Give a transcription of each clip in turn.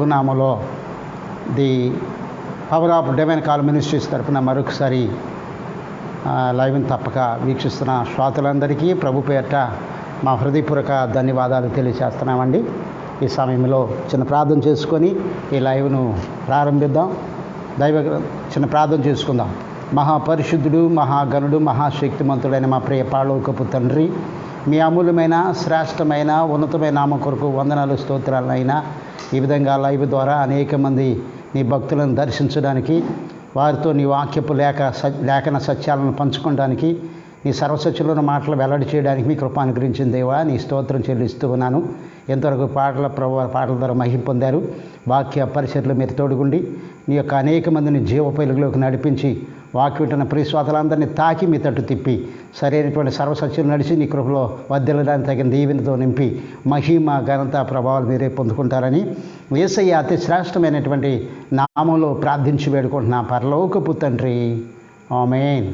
నామలో the power of divine call ministries తరపున మరొకసారి లైవ్ని తప్పక వీక్షిస్తున్న శ్రోతలందరికీ ప్రభు పేరిట మా హృదయపూర్వక ధన్యవాదాలు తెలియజేస్తున్నామండి. ఈ సమయంలో చిన్న ప్రార్థన చేసుకొని ఈ లైవ్ను ప్రారంభిద్దాం. చిన్న ప్రార్థన చేసుకుందాం. మహాపరిశుద్ధుడు, మహాగణుడు, మహాశక్తిమంతుడైన మా ప్రియ పాలోకపు తండ్రి, మీ అమూల్యమైన శ్రేష్టమైన ఉన్నతమైన నామం కొరకు వందనాలు స్తోత్రాలైనా ఈ విధంగా లైవ్ ద్వారా అనేక మంది నీ భక్తులను దర్శించడానికి, వారితో నీ వాక్యపు లేఖన సత్యాలను పంచుకోవడానికి, నీ సర్వసత్యులను మాటలు వెల్లడి చేయడానికి మీ కృప అనుగ్రహించిన దేవా, నీ స్తోత్రం చెల్లిస్తూ ఉన్నాను. ఎంతవరకు పాటల ద్వారా మహిమ పొందారు. వాక్య పరిచర్లు మీరు తోడుగుండి నీ యొక్క అనేక మందిని జీవ వెలుగులోకి నడిపించి వాక్యం వింటున్న ప్రియశ్రోతలందరినీ తాకి మీ తట్టు తిప్పి సరైనటువంటి సర్వసత్యం నడిచి నీ కృపలో వర్ధిల్లడానికి తగిన దీవెనతో నింపి మహిమ ఘనత ప్రభావాలు మీరే పొందుకుంటారని యేసయ్య అతి శ్రేష్టమైనటువంటి నామంలో ప్రార్థించి వేడుకుంటున్నా పరలోకపు తండ్రి, ఆమేన్.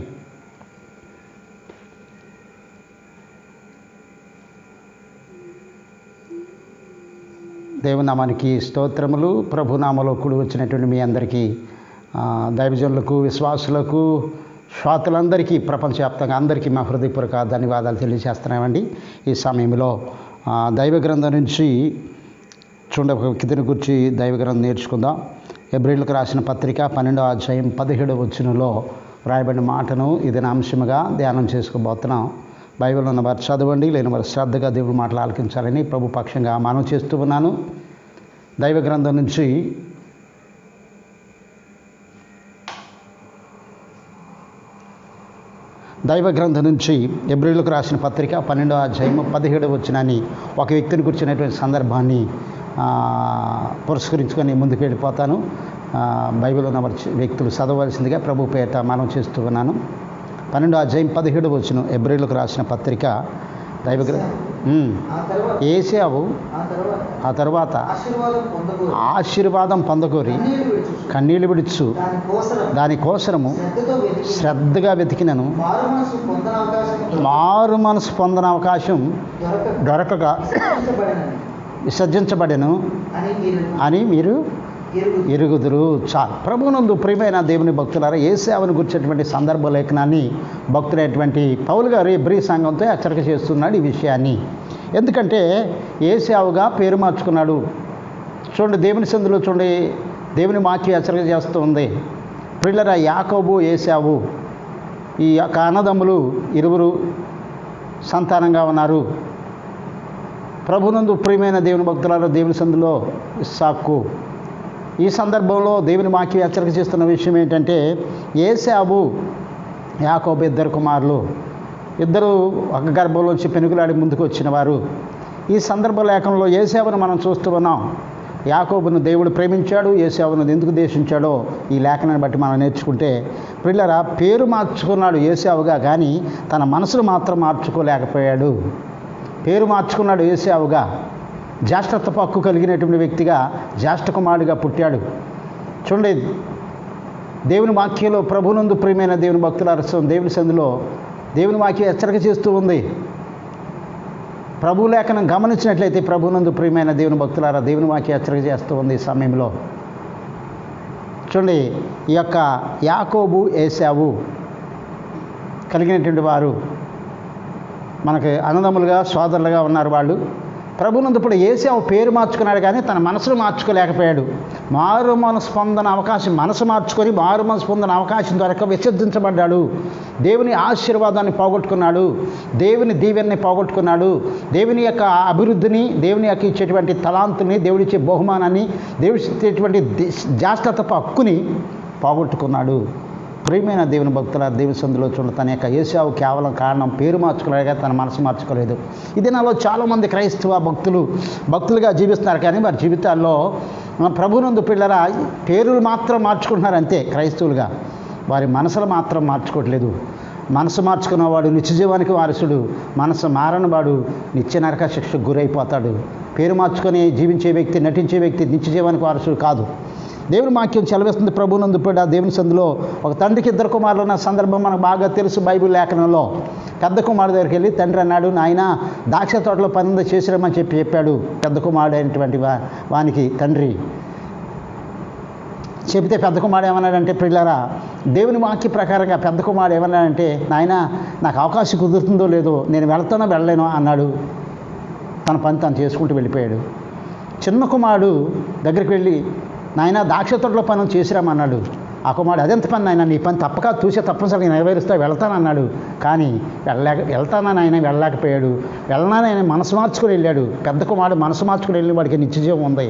దేవునామానికి స్తోత్రములు. ప్రభునామలో కూడి వచ్చినటువంటి మీ అందరికీ, దైవజనులకు, విశ్వాసులకు, శ్రోతలందరికీ, ప్రపంచవ్యాప్తంగా అందరికీ మా హృదయపూర్వక ధన్యవాదాలు తెలియజేస్తున్నామండి. ఈ సమయంలో దైవ గ్రంథం నుంచి ఒక వ్యక్తిని గురించి దైవ గ్రంథం నేర్చుకుందాం. హెబ్రీయులకు రాసిన పత్రిక 12వ అధ్యాయం 17వ వచనంలో రాయబడిన మాటను ఇది అంశముగా ధ్యానం చేసుకోబోతున్నాం. బైబిల్లో ఉన్న వారు చదవండి, లేని వారు శ్రద్ధగా దేవుడి మాటలు ఆలకించాలని ప్రభు పక్షంగా మనం చేస్తూ ఉన్నాను. దైవ గ్రంథం నుంచి హెబ్రీయులకు రాసిన పత్రిక 12వ అధ్యాయం 17వ వచనాన్ని ఒక వ్యక్తిని కూర్చున్నటువంటి సందర్భాన్ని పురస్కరించుకొని ముందుకు వెళ్ళిపోతాను. బైబిల్లో ఉన్న వ్యక్తులు చదవలసిందిగా ప్రభు పేట మనం చేస్తూ ఉన్నాను. 12వ అధ్యాయం 17వ వచనం హెబ్రీయులకు రాసిన పత్రిక. ఏశావు ఆ తర్వాత ఆశీర్వాదం పొందగోరి కన్నీళ్లు విడుచు దానికోసరము శ్రద్ధగా వెతికినను మారు మనసు పొందన అవకాశం దొరకక విసర్జించబడెను అని మీరు ఎరుగుదురు. చాలు. ప్రభువునందు ప్రియమైన దేవుని భక్తులారా, యేసేవును గురించినటువంటి సందర్భ లేఖనాన్ని భక్తులైనటువంటి పౌలు గారు హెబ్రీ సంఘంతో హెచ్చరిక చేస్తున్నాడు ఈ విషయాన్ని. ఎందుకంటే యేసేవుగా పేరు మార్చుకున్నాడు. చూడండి, దేవుని సందులో చూడండి, దేవుని వాక్యం హెచ్చరిక చేస్తూ ఉంది. ప్రియులారా, యాకోబు, యేసేవు ఈ యొక్క అన్నదమ్ములు ఇరువురు సంతానంగా ఉన్నారు. ప్రభువునందు ప్రియమైన దేవుని భక్తులారా, దేవుని సందులో ఇస్సాకు. ఈ సందర్భంలో దేవుని వాక్యం హెచ్చరిక చేస్తున్న విషయం ఏంటంటే, ఏశావు, యాకోబు ఇద్దరు కుమారులు, ఇద్దరు ఒక గర్భంలోంచి పెనుగులాడి ముందుకు వచ్చిన వారు. ఈ సందర్భ లేఖనంలో ఏశావును మనం చూస్తూ ఉన్నాం. యాకోబును దేవుడు ప్రేమించాడు, ఏశావును ఎందుకు ద్వేషించాడో ఈ లేఖనాన్ని బట్టి మనం నేర్చుకుంటే, పిల్లరా, పేరు మార్చుకున్నాడు ఏశావుగా, కానీ తన మనసును మాత్రం మార్చుకోలేకపోయాడు. పేరు మార్చుకున్నాడు ఏశావుగా, జ్యేష్ఠత్వ హక్కు కలిగినటువంటి వ్యక్తిగా జ్యేష్ఠ కుమారుడిగా పుట్టాడు. చూడండి, దేవుని వాక్యంలో ప్రభునందు ప్రియమైన దేవుని భక్తుల దేవుని సందులో దేవుని వాక్యం హెచ్చరిక చేస్తూ ఉంది. ప్రభు లేఖనం గమనించినట్లయితే ప్రభునందు ప్రియమైన దేవుని భక్తులారా, దేవుని వాక్యం హెచ్చరిక చేస్తూ ఉంది ఈ సమయంలో. చూడండి, ఈ యొక్క యాకోబు, ఏశావు కలిగినటువంటి వారు మనకి అన్నదమ్ములుగా, సోదరులుగా ఉన్నారు. వాళ్ళు ప్రభునందుప్పుడు ఏశావు పేరు మార్చుకున్నాడు, కానీ తన మనసును మార్చుకోలేకపోయాడు. మారు మనసు పొందన అవకాశం, మనసు మార్చుకొని మారు మనసు పొందిన అవకాశం దొరక విసర్జించబడ్డాడు. దేవుని ఆశీర్వాదాన్ని పోగొట్టుకున్నాడు, దేవుని దీవెనని పోగొట్టుకున్నాడు, దేవుని యొక్క అభివృద్ధిని, దేవుని యొక్క ఇచ్చేటువంటి తలాంతుని, దేవుడిచ్చే బహుమానాన్ని, దేవుడి ఇచ్చేటువంటి జ్యేష్ఠత్వ హక్కుని పోగొట్టుకున్నాడు. ప్రియమైన దేవుని భక్తుల దేవుని సందులో చూడండి, తన యొక్క ఏశావు కేవలం కారణం పేరు మార్చుకోలేదు, కానీ తన మనసు మార్చుకోలేదు. ఇది నాలో చాలామంది క్రైస్తవ భక్తులుగా జీవిస్తున్నారు, కానీ వారి జీవితాల్లో ప్రభునందు పిల్లరా పేరులు మాత్రం మార్చుకుంటున్నారు అంతే క్రైస్తవులుగా, వారి మనసులు మాత్రం మార్చుకోవట్లేదు. మనసు మార్చుకున్నవాడు నిత్యజీవానికి వారసుడు, మనసు మారనివాడు నిత్య నరక శిక్షకు గురైపోతాడు. పేరు మార్చుకొని జీవించే వ్యక్తి, నటించే వ్యక్తి నిత్యజీవానికి వారసుడు కాదు. దేవుని వాక్యం చెలవేస్తుంది. ప్రభునందు ఆ దేవుని సందులో ఒక తండ్రికి ఇద్దరు కుమారులు ఉన్న సందర్భం మనకు బాగా తెలుసు. బైబిల్ లేఖనంలో పెద్ద కుమారుడు దగ్గరికి వెళ్ళి తండ్రి అన్నాడు, నాయన ద్రాక్ష తోటలో పని చేసిరమని చెప్పాడు పెద్ద కుమారుడు అయినటువంటి వానికి తండ్రి. చెబితే పెద్ద కుమారుడు ఏమన్నాడంటే, పిల్లరా, దేవుని వాక్య ప్రకారంగా పెద్ద కుమారుడు ఏమన్నాడంటే, నాయన నాకు అవకాశం కుదురుతుందో లేదో, నేను వెళ్తానో వెళ్ళలేనో అన్నాడు. తన పని తను చేసుకుంటూ వెళ్ళిపోయాడు. చిన్న కుమారుడు దగ్గరికి వెళ్ళి, నాయన ద్రాక్ష తోటలో పనులు చేసిరామన్నాడు. ఆ కుమారుడు, అదెంత పని నాయన, నీ పని తప్పక చూసే తప్పనిసరిగా నెరవేరుస్తా, వెళ్తానన్నాడు. కానీ వెళ్తానని ఆయన వెళ్ళలేకపోయాడు. వెళ్ళనని ఆయన మనసు మార్చుకుని వెళ్ళాడు. పెద్ద కుమారుడు మనసు మార్చుకుని వెళ్ళిన వాడికి నిత్యజీవం ఉంది.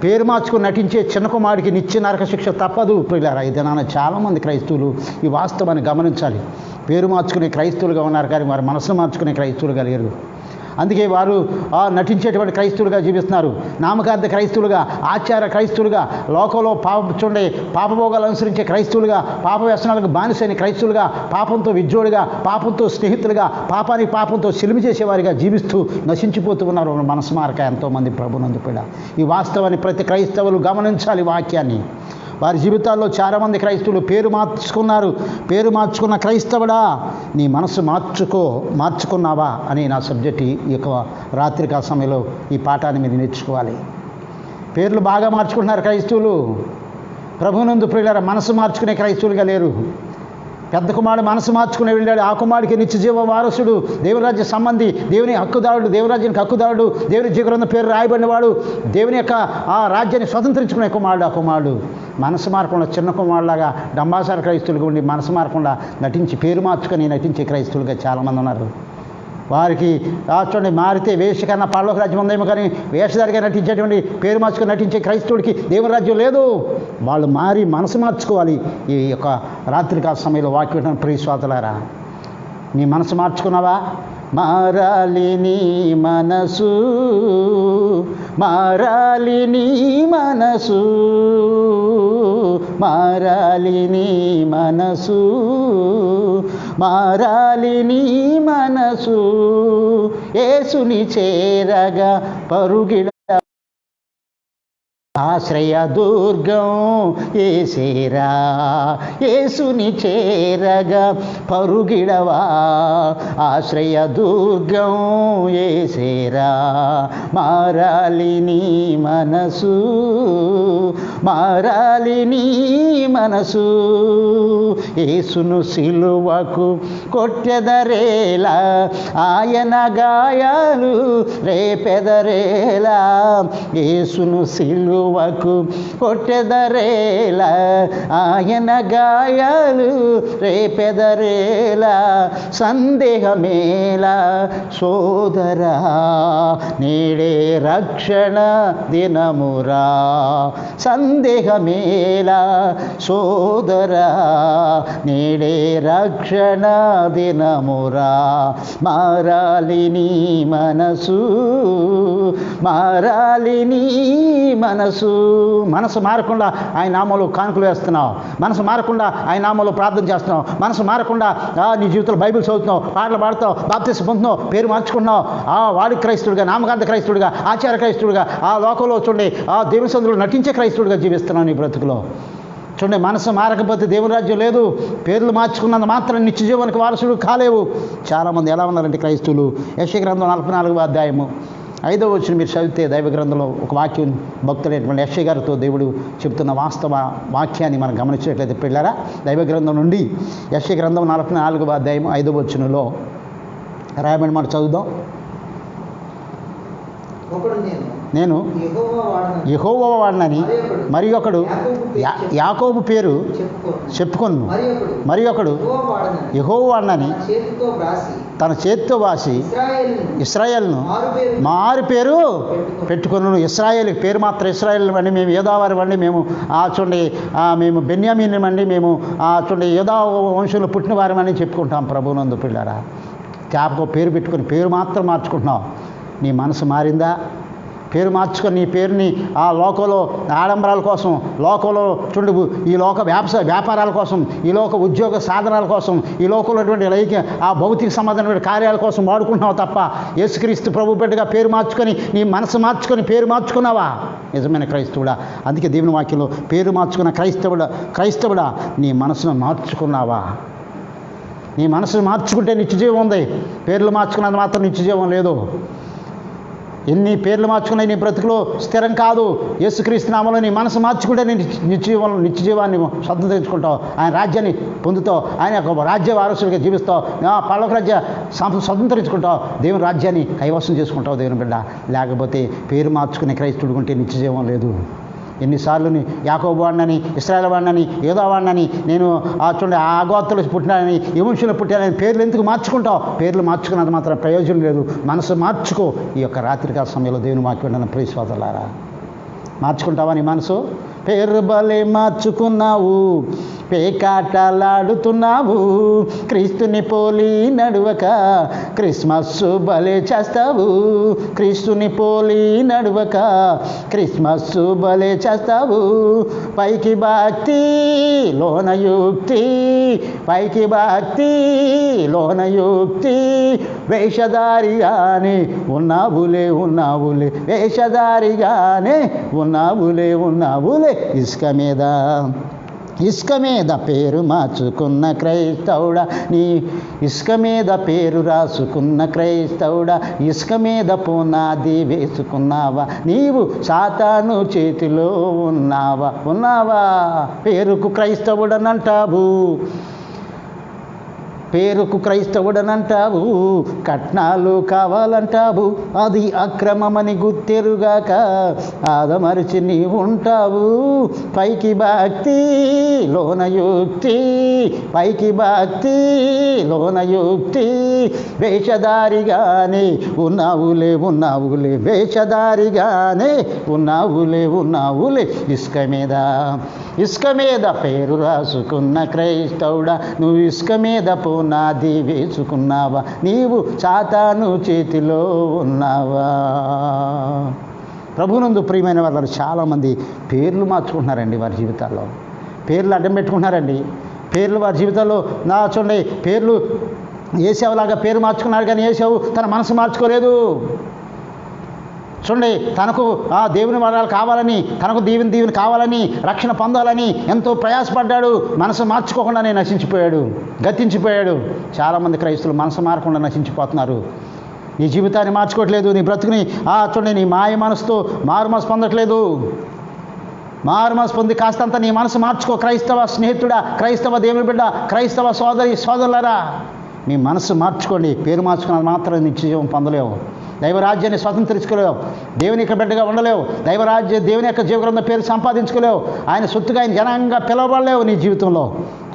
పేరు మార్చుకుని నటించే చిన్న కుమారుడికి నిత్య నరక శిక్ష తప్పదు. పిల్లరా, ఈ దినాన చాలామంది క్రైస్తవులు ఈ వాస్తవాన్ని గమనించాలి. పేరు మార్చుకునే క్రైస్తవులుగా ఉన్నారు, కానీ వారు మనసును మార్చుకునే క్రైస్తవులుగా లేరు. అందుకే వారు నటించేటువంటి క్రైస్తవులుగా జీవిస్తున్నారు. నామకార్థ క్రైస్తవులుగా, ఆచార క్రైస్తవులుగా, లోకంలో పాపభోగాలు అనుసరించే క్రైస్తవులుగా, పాప వ్యసనాలకు బానిసైన క్రైస్తవులుగా, పాపంతో విజ్జోడుగా, పాపంతో స్నేహితులుగా, పాపంతో సిలిమి చేసేవారిగా జీవిస్తూ నశించిపోతూ ఉన్నారు. మనసు మారక ఎంతోమంది ప్రభునందు పిల్ల. ఈ వాస్తవాన్ని ప్రతి క్రైస్తవులు గమనించాలి. వాక్యాన్ని వారి జీవితాల్లో చాలామంది క్రైస్తవులు పేరు మార్చుకున్నారు. పేరు మార్చుకున్న క్రైస్తవుడా, నీ మనసు మార్చుకున్నావా అని నా సబ్జెక్ట్ ఈ యొక్క రాత్రికాల సమయంలో ఈ పాఠాన్ని మీరు నేర్చుకోవాలి. పేర్లు బాగా మార్చుకుంటున్నారు క్రైస్తవులు. ప్రభువునందు ప్రియులారా, మనసు మార్చుకునే క్రైస్తవులుగా లేరు. పెద్ద కుమారుడు మనసు మార్చుకుని వెళ్ళాడు. ఆ కుమారుడికి నిత్యజీవ వారసుడు, దేవుని రాజ్య సంబంధి, దేవుని హక్కుదారుడు, దేవుని రాజ్యానికి హక్కుదారుడు, దేవుని జీవగ్రంథం పేరు రాయబడినవాడు, దేవుని యొక్క ఆ రాజ్యాన్ని స్వతంత్రించుకునే కుమారుడు. ఆ కుమారుడు మనసు మారకుండా చిన్న కుమారులాగా డంబాసార క్రైస్తవులుగా ఉండి మనసు మారకుండా నటించి పేరు మార్చుకొని నటించే క్రైస్తవులుగా చాలామంది ఉన్నారు. వారికి చూడండి, మారితే వేష కన్నా పరలోక రాజ్యం ఉందేమో, కానీ వేషధారిగా నటించేటువంటి పేరు మార్చుకొని నటించే క్రైస్తవుడికి దేవుని రాజ్యం లేదు. వాళ్ళు మారి మనసు మార్చుకోవాలి. ఈ యొక్క రాత్రికాల సమయంలో వాక్యం ప్రియ శ్రోతలారా, నీ మనసు మార్చుకున్నావా? మారాలి నీ మనసు, మారాలి నీ మనసు, మారాలి నీ మనసు, మారాలి నీ మనసు, యేసుని చేరగా పరుగిడ ఆశ్రయ దుర్గం యేసేరా, యేసుని చేరగా పరుగిడవా, ఆశ్రయ దుర్గం యేసేరా, మారాలి నీ మనసు, మారాలి నీ మనసు, యేసును సిలువకు కొట్టెదరేలా, ఆయన గాయాలు రేపెదరేలా, యేసును సిలువకు కొట్టెదరేలా, ఆయన గాయాలు రేపెదరేలా, సందేహమేలా సోదరా, నేడే రక్షణ దినమురా, సందేహమేలా సోదరా, నేడే రక్షణ దినమురా, మారాలి నీ మనసు, మారాలి నీ మనసు. మనసు మారకుండా ఆయన నామంలో కానుకలు వేస్తున్నావు, మనసు మారకుండా ఆయన నామంలో ప్రార్థన చేస్తున్నావు, మనసు మారకుండా నీ జీవితంలో బైబిల్ చదువుతున్నావు, పాటలు పాడుతావు, బాప్తిసం పొందుతున్నావు, పేరు మార్చుకుంటున్నావు. వాడి క్రైస్తవుడిగా, నామకార్థ క్రైస్తవుడిగా, ఆచార క్రైస్తవుడిగా, ఆ లోకంలో చూడండి దేవుని సందులో నటించే క్రైస్తవుడిగా జీవిస్తున్నావు నీ బ్రతుకులో. చూడండి, మనసు మారకపోతే దేవుని రాజ్యం లేదు. పేర్లు మార్చుకున్నంత మాత్రం నిత్యజీవానికి వారసుడు కాలేవు. చాలామంది ఎలా ఉన్నారంటే క్రైస్తవులు, యెషయా గ్రంథం 44వ అధ్యాయము 5వ వచనం మీరు చదివితే దైవ గ్రంథంలో ఒక వాక్యం భక్తుడైనటువంటి యెషయా గారితో దేవుడు చెబుతున్న వాస్తవ వాక్యాన్ని మనం గమనించినట్లయితే పిల్లరా, దైవ గ్రంథం నుండి యెషయా గ్రంథం 44వ అధ్యాయం 5వ వచనంలో రాయబడిన మాట చదువుదాం. నేను యెహోవా వాడనని మరి ఒకడు యాకోబు పేరు చెప్పుకొను, మరి ఒకడు యెహోవా వాడనని తన చేతితో వ్రాసి ఇశ్రాయేలును మారు పేరు పెట్టుకొను. ఇశ్రాయేలుకి పేరు మాత్రం ఇశ్రాయేలు అండి, మేము యోదావారి అండి, మేము చూడండి మేము బెన్యామీన్ అండి, మేము చూడండి యోదా వంశంలో పుట్టిన వారమని చెప్పుకుంటాం. ప్రభువునందు పిల్లారా, జ్ఞాపకం పేరు పెట్టుకొని పేరు మాత్రం మార్చుకుంటున్నావు. నీ మనసు మారిందా? పేరు మార్చుకొని నీ పేరుని ఆ లోకంలో ఆడంబరాల కోసం, లోకంలో చూడు ఈ లోక వ్యాపారాల కోసం, ఈ లోక ఉద్యోగ సాధనాల కోసం, ఈ లోకంలో ఆ భౌతిక సంబంధమైన కార్యాల కోసం వాడుకుంటున్నావు తప్ప యేసుక్రీస్తు ప్రభు బిడ్డగా పేరు మార్చుకొని నీ మనసు మార్చుకొని పేరు మార్చుకున్నావా? నిజమైన క్రైస్తవుడా? అందుకే దేవుని వాక్యంలో పేరు మార్చుకున్న క్రైస్తవుడా నీ మనసును మార్చుకున్నావా? నీ మనసును మార్చుకుంటే నిత్యజీవం ఉంది. పేర్లు మార్చుకున్నది మాత్రం నిత్యజీవం లేదు. ఎన్ని పేర్లు మార్చుకున్నా నీ బ్రతుకులో స్థిరం కాదు. యేసుక్రీస్తు నామములో నీ మనసు మార్చుకుంటే నీ నిత్యజీవాన్ని స్వతంత్రించుకుంటావు, ఆయన రాజ్యాన్ని పొందుతావు, ఆయన యొక్క రాజ్య వారసుడిగా జీవిస్తావు, పరలోక రాజ్య స్వతంత్రించుకుంటావు, దేవుని రాజ్యాన్ని కైవసం చేసుకుంటావు దేవుని బిడ్డ. లేకపోతే పేరు మార్చుకునే క్రైస్తవుడు ఉంటే నిత్యజీవం లేదు. ఎన్నిసార్లు యాకోబు వాడినని, ఇశ్రాయేలు వాడినని, యోదా వాడినని, నేను చూడండి ఆ గోత్రలో పుట్టినానని, ఈ వంశంలో పుట్టానని పేర్లు ఎందుకు మార్చుకుంటావు? పేర్లు మార్చుకున్నంత మాత్రం ప్రయోజనం లేదు. మనసు మార్చుకో. ఈ యొక్క రాత్రికాల సమయంలో దేవుని వాక్యం విన్న ప్రియ సోదరులారా, మార్చుకుంటావా నీ మనసు? పేరు బలే మార్చుకున్నావు, పేకాటలాడుతున్నావు, క్రీస్తుని పోలి నడువక క్రిస్మస్ బలే చేస్తావు, క్రీస్తుని పోలి నడువక క్రిస్మస్ బలే చేస్తావు. పైకి భక్తి లోన యుక్తి, పైకి భక్తి లోన యుక్తి, వేషధారిగానే ఉన్నావులే ఉన్నావులే, వేషధారిగానే ఉన్నావులే ఉన్నావులే. ఇసుక మీద పేరు మార్చుకున్న క్రైస్తవుడా, నీ ఇసుక మీద పేరు రాసుకున్న క్రైస్తవుడా, ఇసుక మీద పునాది వేసుకున్నావా, నీవు సాతాను చేతిలో ఉన్నావా. పేరుకు క్రైస్తవుడనంటావు, పేరుకు క్రైస్తవుడనంటావు, కట్నాలు కావాలంటావు, అది అక్రమమని గుర్తెరుగాక ఆదమరిచి నీ ఉంటావు. పైకి భక్తి లోన యుక్తి, పైకి భక్తి లోన యుక్తి, వేషధారిగానే ఉన్నావులే ఉన్నావులే, వేషధారిగానే ఉన్నావులే. ఇసుక మీద పేరు రాసుకున్న క్రైస్తవుడా, నువ్వు ఇసుక మీద పునాది వేసుకున్నావా, నీవు సాతాను చేతిలో ఉన్నావా. ప్రభునందు ప్రియమైన వాళ్ళు చాలామంది పేర్లు మార్చుకుంటున్నారండి. వారి జీవితాల్లో పేర్లు అడ్డం పెట్టుకుంటున్నారండి. పేర్లు వారి జీవితాల్లో చూడండి, పేర్లు ఏసావులాగా పేరు మార్చుకున్నారు, కానీ ఏసావు తన మనసు మార్చుకోలేదు. చూడండి, తనకు దేవుని వరాలు కావాలని, తనకు దీవెని కావాలని, రక్షణ పొందాలని ఎంతో ప్రయాసపడ్డాడు. మనసు మార్చుకోకుండానే నశించిపోయాడు, గతించిపోయాడు. చాలామంది క్రైస్తవులు మనసు మారకుండా నశించిపోతున్నారు. నీ జీవితాన్ని మార్చుకోవట్లేదు, నీ బ్రతుకుని చూడండి, నీ మాయ మనసుతో మారు మనసు పొందట్లేదు. మారు మనసు పొంది కాస్తంత నీ మనసు మార్చుకో. క్రైస్తవ స్నేహితుడా, క్రైస్తవ దేవుని బిడ్డ, క్రైస్తవ సోదరులారా, మీ మనసు మార్చుకోండి. పేరు మార్చుకున్నది మాత్రం నిత్యజీవం పొందలేవు, దైవరాజ్యాన్ని స్వతంత్రించుకోలేవు, దేవుని యొక్క బిడ్డగా ఉండలేవు, దేవుని యొక్క జీవగ్రంథం పేరు సంపాదించుకోలేవు, ఆయన సొత్తుగా ఆయన జనంగా పిలవబడలేవు నీ జీవితంలో.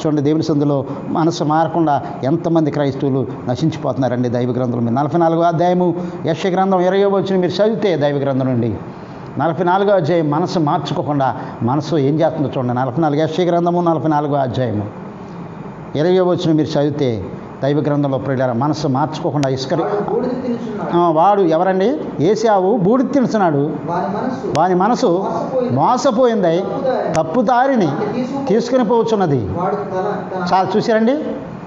చూడండి, దేవుని సందులో మనసు మారకుండా ఎంతమంది క్రైస్తవులు నశించిపోతున్నారండి. దైవ గ్రంథం 44వ అధ్యాయము యెషయా గ్రంథం 20వ వచనం మీరు చదివితే, దైవ గ్రంథం నుండి 44వ అధ్యాయం మనసు మార్చుకోకుండా మనసు ఏం చేస్తుందో చూడండి. 44 యెషయా గ్రంథము 44వ అధ్యాయము 20వ వచనం మీరు చదివితే, దైవ గ్రంథంలో ప్రియులారా, మనసు మార్చుకోకుండా వాడు ఎవరండి? ఏశావు బూడిద తినుచున్నాడు, వాని మనసు మోసపోయింది, తప్పుదారిని తీసుకుని పోవచ్చున్నది. చాలా చూసారండి,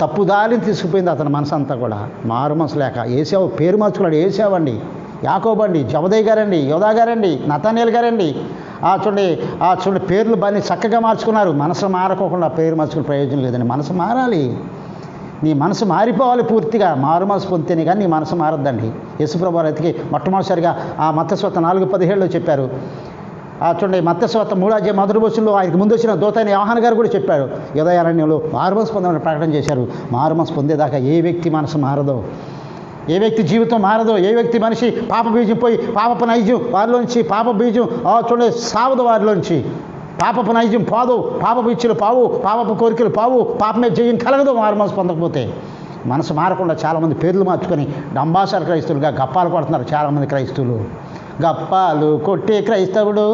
తప్పుదారిని తీసుకుపోయింది అతని మనసు అంతా కూడా. మారు మనసు లేక ఏశావు పేరు మార్చుకున్నాడు. ఏశావు అండి, యాకోబు అండి, జబదయి గారండి, యోదా గారండి, నతానేలు గారండి. చూడండి పేర్లు బాగా చక్కగా మార్చుకున్నారు. మనసు మారకోకుండా పేరు మార్చుకునే ప్రయోజనం లేదండి. మనసు మారాలి, నీ మనసు మారిపోవాలి పూర్తిగా. మారు మనసు పొందితేనే కానీ నీ మనసు మారద్దండి. యేసుప్రభు వారు ఎతికి మొట్టమొదటిసారిగా మత్తయి సువార్త 4:17 చెప్పారు. చూడండి, మత్తయి సువార్త 3వ అధ్యాయం మొదటి వచనంలో ఆయనకు ముందు వచ్చిన దూతైన యోహాను గారు కూడా చెప్పారు. యూదయారణ్యంలో మారు మనసు పొందమని ప్రకటన చేశారు. మారు మనసు పొందేదాకా ఏ వ్యక్తి మనసు మారదో, ఏ వ్యక్తి జీవితం మారదో, ఏ వ్యక్తి మనిషి పాప బీజం పోయి పాపపు నైజం వారిలోంచి, పాప బీజం చూడండి సావదు వారిలోంచి, పాపపు నైజం పాదు, పాపపు ఇచ్చులు పావు, పాపపు కోరికలు పావు, పాపమే జయం కలగదు మారు మనసు పొందకపోతే. మనసు మారకుండా చాలామంది పేర్లు మార్చుకొని డంబాసాల క్రైస్తవులుగా గప్పాలు కొడుతున్నారు చాలామంది క్రైస్తవులు. గప్పాలు కొట్టే క్రైస్తవుడు,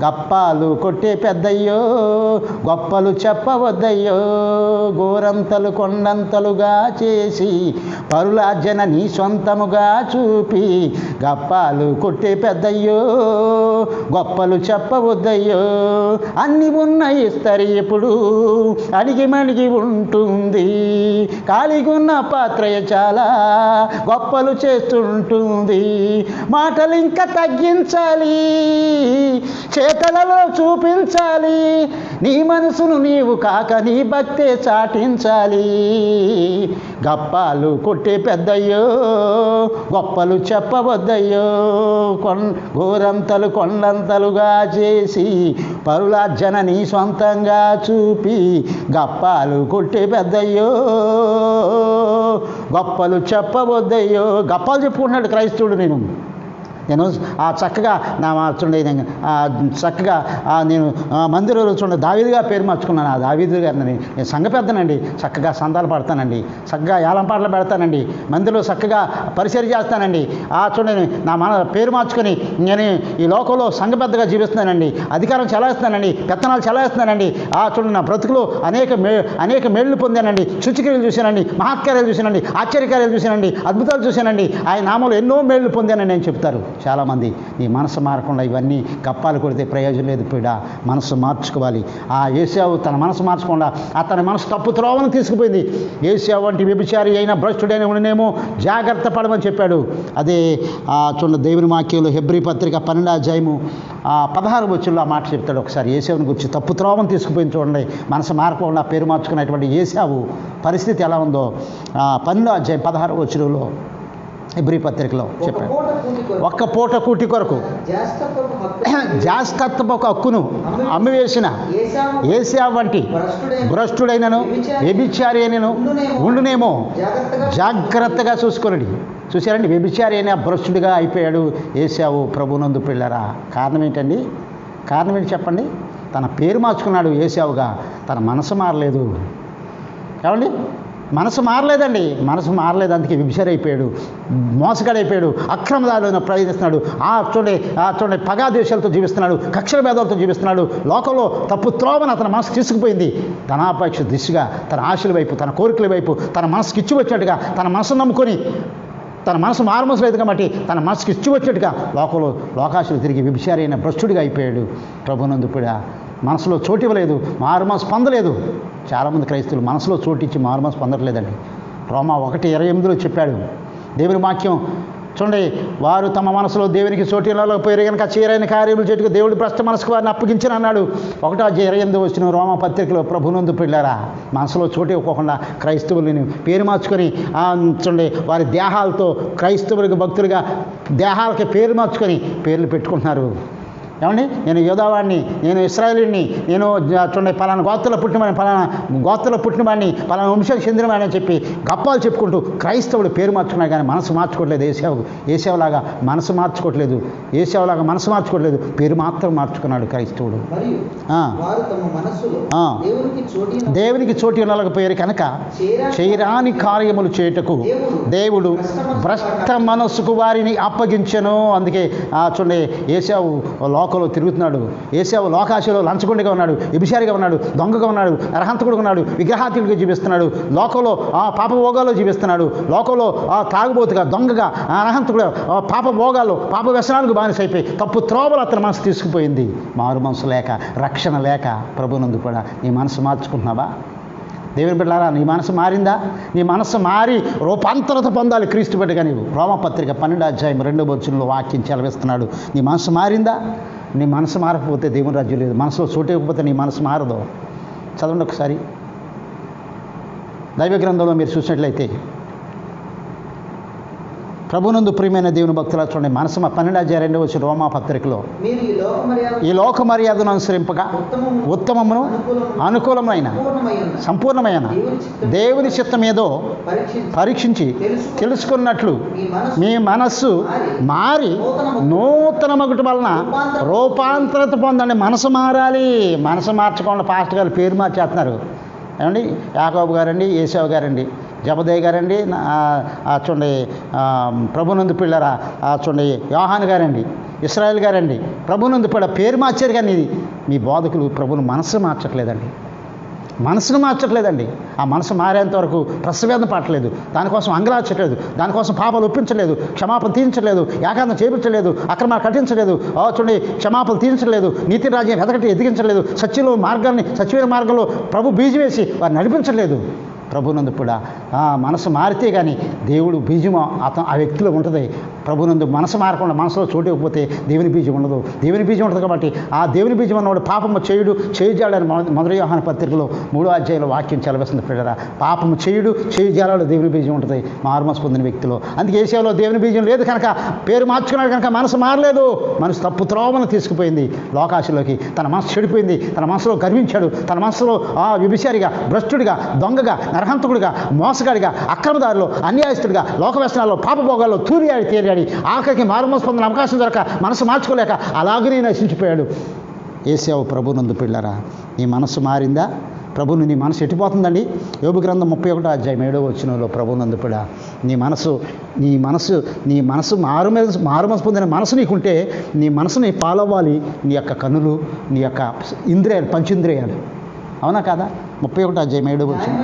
గప్పాలు కొట్టే పెద్దయ్యో, గొప్పలు చెప్పవద్దయ్యో, గోరంతలు కొండంతలుగా చేసి పరులార్జన నీ సొంతముగా చూపి, గప్పాలు కొట్టే పెద్దయ్యో, గొప్పలు చెప్పవద్దయ్యో. అన్ని ఉన్న ఇస్తరి ఎప్పుడు అడిగి మడిగి ఉంటుంది, ఖాళీగున్న పాత్రయ చాలా గొప్పలు చేస్తుంటుంది, మాటలు ఇంకా తగ్గించాలి, చేతలలో చూపించాలి. నీ మనసును నీవు కాక నీ భక్తే చాటించాలి. గప్పాలు కొట్టే పెద్దయ్యో, గొప్పలు చెప్పవద్దయ్యో. గోరంతలు కొండంతలుగా చేసి పరులార్జన నీ సొంతంగా చూపి గప్పాలు కొట్టే పెద్దయ్యో, గొప్పలు చెప్పవద్దయ్యో. గప్పాలు చెప్పుకుంటున్నాడు క్రైస్తవుడు. నేను చక్కగా చక్కగా నేను మందిరంలో దావీదుగా పేరు మార్చుకున్నాను. ఆ దావీదు గారిని నేను సంఘ పెద్దనండి, చక్కగా సందాలు పడతానండి, చక్కగా ఏలం పాటలు పెడతానండి, మందిరంలో చక్కగా పరిచర్య చేస్తానండి. చూడండి నా పేరు మార్చుకొని నేను ఈ లోకంలో సంఘ పెద్దగా జీవిస్తున్నానండి, అధికారం చెలాయిస్తున్నానండి, పెత్తనాలు చెలాయిస్తున్నానండి. చూడండి నా బ్రతుకులో అనేక మేళ్లు పొందానండి, సూచక్రియలు చూశానండి, మహత్కార్యాలు చూశానండి, ఆశ్చర్యకార్యాలు చూశానండి, అద్భుతాలు చూశానండి. ఆయన నామంలో ఎన్నో మేళ్లు పొందానని నేను చెప్తారు చాలామంది. నీ మనసు మారకుండా ఇవన్నీ కప్పాలు కొడితే ప్రయోజనం లేదు. పీడ మనసు మార్చుకోవాలి. యేశావు తన మనసు మార్చకుండా అతని మనసు తప్పు త్రోవను తీసుకుపోయింది. యేశావు వంటి వ్యభిచారి అయిన భ్రష్టుడైన ఉండనేమో జాగ్రత్త పడమని చెప్పాడు. అదే చూడండి దేవుని వాక్యంలో హెబ్రీ పత్రిక 12వ అధ్యాయము 16వ వచనంలో ఆ మాట చెప్తాడు. ఒకసారి యేశావుని గురించి తప్పు త్రోవను తీసుకుపోయింది చూడండి. మనసు మారకుండా పేరు మార్చుకున్నటువంటి యేశావు పరిస్థితి ఎలా ఉందో 12వ అధ్యాయం 16వ వచనంలో హెబ్రీ పత్రికలో చెప్పాడు. ఒక్క పూట కూటి కొరకు జాస్తత్వపు హక్కును అమ్మివేసిన యేశావు వంటి భ్రష్టుడైనను వ్యభిచారి అయినను ఉండునేమో జాగ్రత్తగా చూసుకోండి. చూశారండి, వ్యభిచారి అయిన భ్రష్టుడిగా అయిపోయాడు యేశావు ప్రభునందు పిల్లరా. కారణం ఏంటండి? కారణం ఏంటి చెప్పండి? తన పేరు మార్చుకున్నాడు యేశావుగా, తన మనసు మారలేదు. ఏమండి? మనసు మారలేదండి, మనసు మారలేదు. అందుకే వ్యభిచారి అయిపోయాడు, మోసగాడైపోయాడు, అక్రమదారులను ప్రయత్నిస్తున్నాడు. చూడండి పగాదేశాలతో జీవిస్తున్నాడు, కక్షల భేదాలతో జీవిస్తున్నాడు. లోకంలో తప్పు త్రోవను అతని మనసు తీసుకుపోయింది. ధనాపేక్ష దిశగా తన ఆశల వైపు, తన కోరికల వైపు, తన మనసుకి ఇచ్చి వచ్చినట్టుగా, తన మనసును నమ్ముకొని, తన మనసు మారుమనసు లేదు కాబట్టి తన మనసుకి ఇచ్చి వచ్చేట్టుగా లోకాశలు తిరిగి వ్యభిచారి అయిన భ్రష్టుడిగా అయిపోయాడు. ప్రభునందు కూడా మనసులో చోటు ఇవ్వలేదు, మారుమనసు పొందలేదు. చాలామంది క్రైస్తవులు మనసులో చోటిచ్చి మారుమనసు పొందట్లేదండి. రోమా 1:28 చెప్పాడు దేవుని వాక్యం. చూడండి, వారు తమ మనసులో దేవునికి చోటు ఇవ్వలేకపోయారు కనుక చేయరైన కార్యములు చేటుకు దేవుడు భ్రష్ట మనసుకు వారిని అప్పగించిన అన్నాడు. 1:28 వచ్చిన రోమా పత్రికలో ప్రభునందు పిల్లారా. మనసులో చోటు ఇవ్వకుండా క్రైస్తవులని పేరు మార్చుకొని చూడండి వారి దేహాలతో క్రైస్తవులకు భక్తులుగా దేహాలకి పేరు మార్చుకొని పేర్లు పెట్టుకుంటున్నారు. ఏమండి, నేను యోధావాడిని, నేను ఇశ్రాయేలీని, నేను చూడండి పలానా గోత్రలో పుట్టినవాడిని, పలానా గోత్రలో పుట్టినవాడిని, పలానా వంశానికి చెందినవాడిని అని చెప్పి గప్పాలు చెప్పుకుంటూ క్రైస్తవుడు పేరు మార్చుకున్నాడు కానీ మనసు మార్చుకోవట్లేదు. యేశావులాగా మనసు మార్చుకోవట్లేదు, పేరు మాత్రం మార్చుకున్నాడు క్రైస్తవుడు. దేవునికి చోటు ఇవ్వలేకపోయారు కనుక చేయరాని కార్యములు చేయుటకు దేవుడు భ్రష్ట మనస్సుకు వారిని అప్పగించెను. అందుకే చూడండి యేశావు లోకంలో తిరుగుతున్నాడు. యేశావు లోకాశలో లంచగొండిగా ఉన్నాడు, వ్యభిచారిగా ఉన్నాడు, దొంగగా ఉన్నాడు, నరహంతకుడుగా ఉన్నాడు, విగ్రహాతీయుడిగా జీవిస్తున్నాడు, లోకంలో పాపభోగాల్లో జీవిస్తున్నాడు, లోకంలో తాగుబోతుగా, దొంగగా, నరహంతకుడుగా, పాపభోగాల్లో, పాప వ్యసనాలకు బానిసైపోయి తప్పు త్రోవలు అతని మనసు తీసుకుపోయింది. మారు మనసు లేక, రక్షణ లేక. ప్రభునందు కూడా నీ మనసు మార్చుకుంటున్నావా? దేవుని బిడ్డలారా, నీ మనసు మారిందా? నీ మనసు మారి రూపాంతరత పొందాలి క్రీస్తు బిడ్డగా నీవు. రోమపత్రిక 12వ అధ్యాయం 2వ వచనంలో వాక్యం చెలవిస్తున్నాడు. నీ మనసు మారిందా? నీ మనసు మారకపోతే దేవుని రాజ్యం లేదు. మనసులో చోటు ఇవ్వకపోతే నీ మనసు మారదు. చదవండి ఒకసారి దైవ గ్రంథంలో మీరు చూసినట్లయితే. ప్రభునందు ప్రియమైన దేవుని భక్తుల చూడండి, మనసు 12వ అధ్యాయం 2వ వచనం రోమా పత్రికలో ఈ లోక మర్యాదను అనుసరింపగా ఉత్తమమును అనుకూలమైన సంపూర్ణమైన దేవుని చిత్తం ఏదో పరీక్షించి తెలుసుకున్నట్లు మీ మనస్సు మారి నూతన మగుట వలన రూపాంతరత పొందండి. మనసు మారాలి. మనసు మార్చకుండా పాస్టర్ గారు పేరు మార్చేస్తున్నారు. ఏమండి, యాకోబు గారండి, యేశావు గారండి, జబదయ్య గారండి, చూడండి ప్రభునందు పిల్లరా, చూడండి యోహాను గారండి, ఇశ్రాయేల్ గారండి, ప్రభునందు పిల్ల పేరు మార్చారు కానీ మీ బోధకులు ప్రభుని మనసు మార్చట్లేదండి. మనసును మార్చట్లేదండి. ఆ మనసు మారేంత వరకు ప్రసవేదన పట్టలేదు, దానికోసం అంగలార్చట్లేదు, దానికోసం పాపాలు ఒప్పించలేదు, క్షమాపణ తీర్చలేదు, ఏకాంతం చేపించలేదు, అక్రమాలు కట్టించలేదు, చూడండి క్షమాపణలు తీర్చలేదు, నీతి రాజ్యం ఎదగటి ఎదిగించలేదు, సత్యమైన మార్గంలో ప్రభు బీజం వేసి వారు నడిపించలేదు. ప్రభునందు కూడా మనసు మారితే కానీ దేవుడు బీజం ఆ వ్యక్తిలో ఉంటుంది. ప్రభునందు మనసు మారకుండా మనసులో చోటు ఇవ్వకపోతే దేవుని బీజం ఉండదు. దేవుని బీజం ఉంటుంది కాబట్టి ఆ దేవుని బీజం ఉన్నవాడు పాపము చేయజాలని మొదటి యోహాను పత్రికలో 3వ అధ్యాయంలో వాక్యం చదివేస్తుంది పిల్లరా. పాపము చేయజాలలో దేవుని బీజం ఉంటుంది మారుమనసు పొందిన వ్యక్తిలో. అందుకే ఏసేవలో దేవుని బీజం లేదు కనుక పేరు మార్చుకున్నాడు కనుక మనసు మారలేదు. మనసు తప్పు త్రోవను తీసుకుపోయింది లోకాశలోకి. తన మనసు చెడిపోయింది. తన మనసులో గర్వించాడు. తన మనసులో వ్యభిచారిగా, భ్రష్టుడిగా, దొంగగా, నరహంతకుడిగా, మోసగాడిగా, అక్రమదారిలో, అన్యాయస్తుడిగా, లోక వ్యసనాల్లో, పాపభోగాల్లో తేలియాడి ఆఖరికి మారుమనసు పొందిన అవకాశం దొరక మనసు మార్చుకోలేక అలాగనే నశించిపోయాడు. ఏసేవ ప్రభునందు పిల్లరా, నీ మనసు మారిందా? ప్రభుని నీ మనసు ఎట్టిపోతుందండి? యోబు గ్రంథం 31వ అధ్యాయం 7వ వచనంలో ప్రభునందు పిల్ల నీ మనసు మారుమనసు పొందిన మనసు నీకుంటే నీ మనసుని పాలవ్వాలి నీ యొక్క కన్నులు, నీ యొక్క ఇంద్రియాలు, పంచేంద్రియాలు. అవునా కాదా? 31వ అధ్యాయం 7వ వచనం.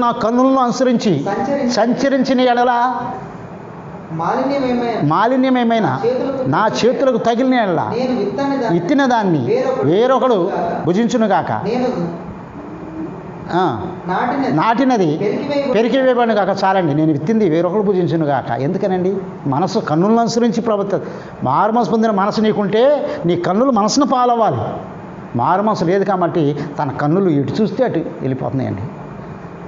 నా కన్నులను అనుసరించి సంచరించిన ఎడల మాలిన్యమేమైనా నా చేతులకు తగిలిన ఎడల ఇత్తిన దాన్ని వేరొకడు భుజించునుగాక, నాటినది పెరికి వేయబడిన కాక చాలండి, నేను విత్తింది వేరొకరు భుజించును గాక. ఎందుకనండి? మనసు కన్నులను అనుసరించి మారుమనసు పొందిన మనసు నీకుంటే నీ కన్నులు మనసును పాలవ్వాలి. మారుమనసు లేదు కాబట్టి తన కన్నులు ఎటు చూస్తే అటు వెళ్ళిపోతున్నాయండి.